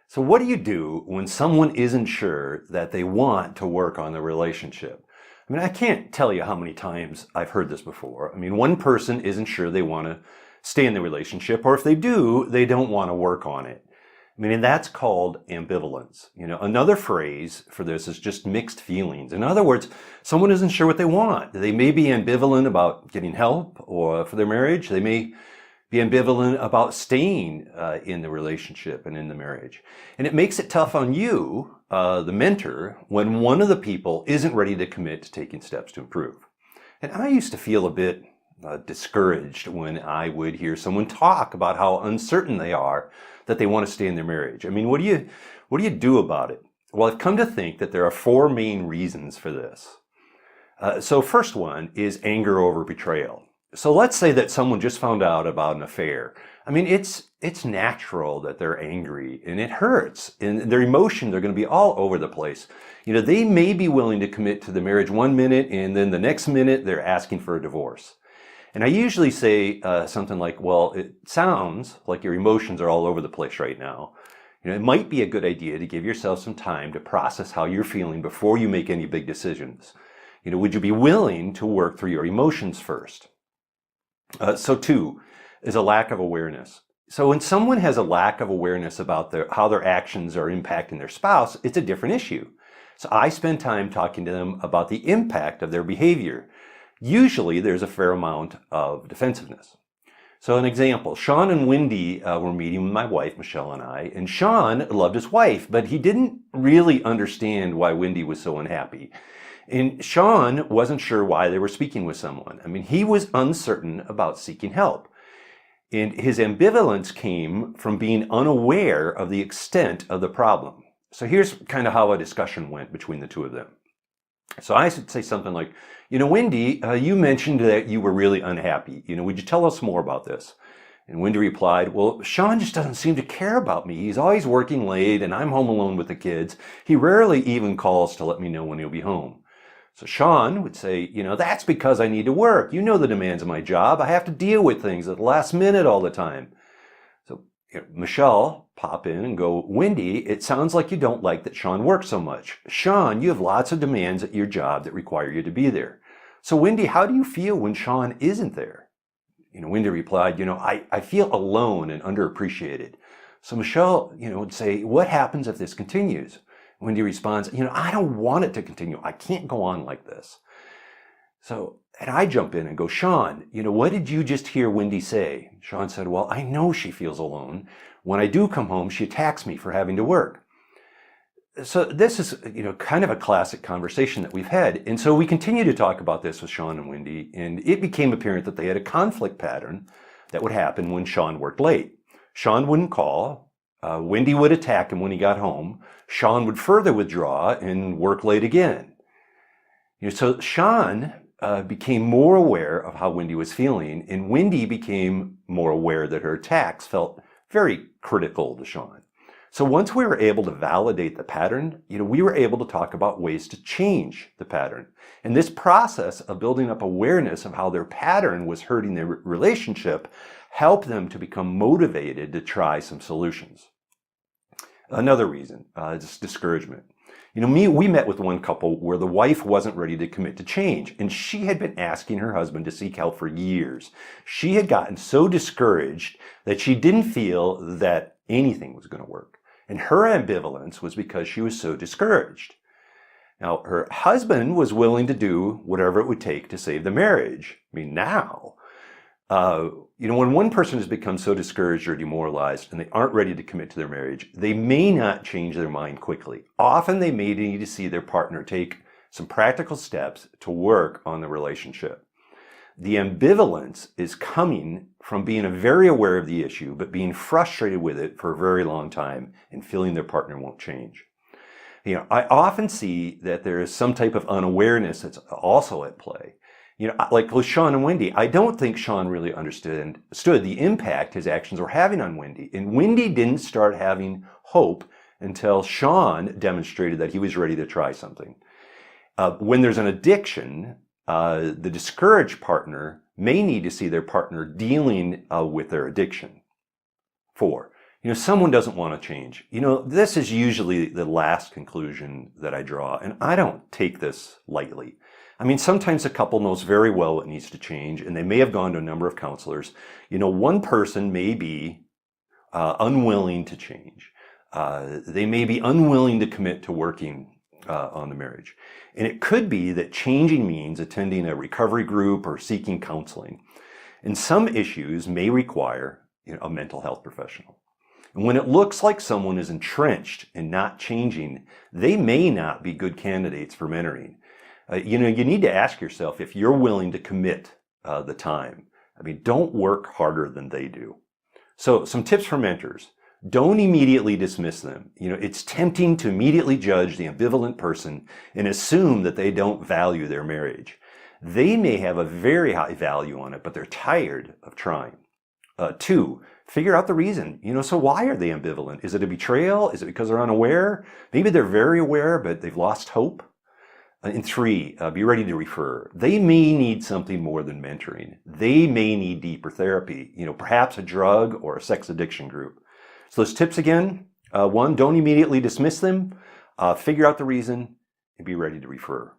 So what do you do when someone isn't sure that they want to work on the relationship? I mean, I can't tell you how many times I've heard this before. I mean, one person isn't sure they want to stay in the relationship, or if they do, they don't want to work on it. I mean, and that's called ambivalence. Another phrase for this is just mixed feelings. In other words, someone isn't sure what they want. They may be ambivalent about getting help or for their marriage. They may be ambivalent about staying in the relationship and in the marriage. And it makes it tough on you, the mentor, when one of the people isn't ready to commit to taking steps to improve. And I used to feel a bit discouraged when I would hear someone talk about how uncertain they are that they want to stay in their marriage. I mean, what do you do about it? Well, I've come to think that there are four main reasons for this. So first one is anger over betrayal. So let's say that someone just found out about an affair. I mean, it's natural that they're angry and it hurts, and their emotions are going to be all over the place. They may be willing to commit to the marriage one minute and then the next minute they're asking for a divorce. And I usually say something like, well, it sounds like your emotions are all over the place right now. It might be a good idea to give yourself some time to process how you're feeling before you make any big decisions. Would you be willing to work through your emotions first? So two is a lack of awareness. So when someone has a lack of awareness about how their actions are impacting their spouse, it's a different issue. So I spend time talking to them about the impact of their behavior. Usually there's a fair amount of defensiveness. So an example, Sean and Wendy were meeting with my wife, Michelle, and I, and Sean loved his wife, but he didn't really understand why Wendy was so unhappy. And Sean wasn't sure why they were speaking with someone. I mean, he was uncertain about seeking help. And his ambivalence came from being unaware of the extent of the problem. So here's kind of how a discussion went between the two of them. So I should say something like, Wendy, you mentioned that you were really unhappy. Would you tell us more about this? And Wendy replied, well, Sean just doesn't seem to care about me. He's always working late and I'm home alone with the kids. He rarely even calls to let me know when he'll be home. So Sean would say, that's because I need to work. You know the demands of my job. I have to deal with things at the last minute all the time. So Michelle pop in and go, Wendy, it sounds like you don't like that Sean works so much. Sean, you have lots of demands at your job that require you to be there. So Wendy, how do you feel when Sean isn't there? Wendy replied, I feel alone and underappreciated. So Michelle, would say, what happens if this continues? Wendy responds, I don't want it to continue. I can't go on like this. And I jump in and go, Sean, what did you just hear Wendy say? Sean said, well, I know she feels alone. When I do come home, she attacks me for having to work. So this is, kind of a classic conversation that we've had. And so we continue to talk about this with Sean and Wendy, and it became apparent that they had a conflict pattern that would happen when Sean worked late. Sean wouldn't call. Wendy would attack him when he got home. Sean would further withdraw and work late again. So Sean became more aware of how Wendy was feeling, and Wendy became more aware that her attacks felt very critical to Sean. So once we were able to validate the pattern, we were able to talk about ways to change the pattern. And this process of building up awareness of how their pattern was hurting their relationship helped them to become motivated to try some solutions. Another reason is discouragement. We met with one couple where the wife wasn't ready to commit to change, and she had been asking her husband to seek help for years. She had gotten so discouraged that she didn't feel that anything was going to work. And her ambivalence was because she was so discouraged. Now, her husband was willing to do whatever it would take to save the marriage. I mean, now, when one person has become so discouraged or demoralized and they aren't ready to commit to their marriage, they may not change their mind quickly. Often they may need to see their partner take some practical steps to work on the relationship. The ambivalence is coming from being very aware of the issue, but being frustrated with it for a very long time and feeling their partner won't change. I often see that there is some type of unawareness that's also at play. Like with Sean and Wendy, I don't think Sean really understood the impact his actions were having on Wendy. And Wendy didn't start having hope until Sean demonstrated that he was ready to try something. When there's an addiction, the discouraged partner may need to see their partner dealing with their addiction. 4, Someone doesn't want to change. This is usually the last conclusion that I draw, and I don't take this lightly. Sometimes a couple knows very well what needs to change, and they may have gone to a number of counselors. One person may be unwilling to change. They may be unwilling to commit to working on the marriage. And it could be that changing means attending a recovery group or seeking counseling. And some issues may require a mental health professional. And when it looks like someone is entrenched and not changing, they may not be good candidates for mentoring. You need to ask yourself if you're willing to commit the time. Don't work harder than they do. So some tips for mentors. Don't immediately dismiss them. It's tempting to immediately judge the ambivalent person and assume that they don't value their marriage. They may have a very high value on it, but they're tired of trying. 2, figure out the reason. So why are they ambivalent? Is it a betrayal? Is it because they're unaware? Maybe they're very aware, but they've lost hope. And 3, be ready to refer. They may need something more than mentoring. They may need deeper therapy, perhaps a drug or a sex addiction group. So those tips again, 1, don't immediately dismiss them, figure out the reason, and be ready to refer.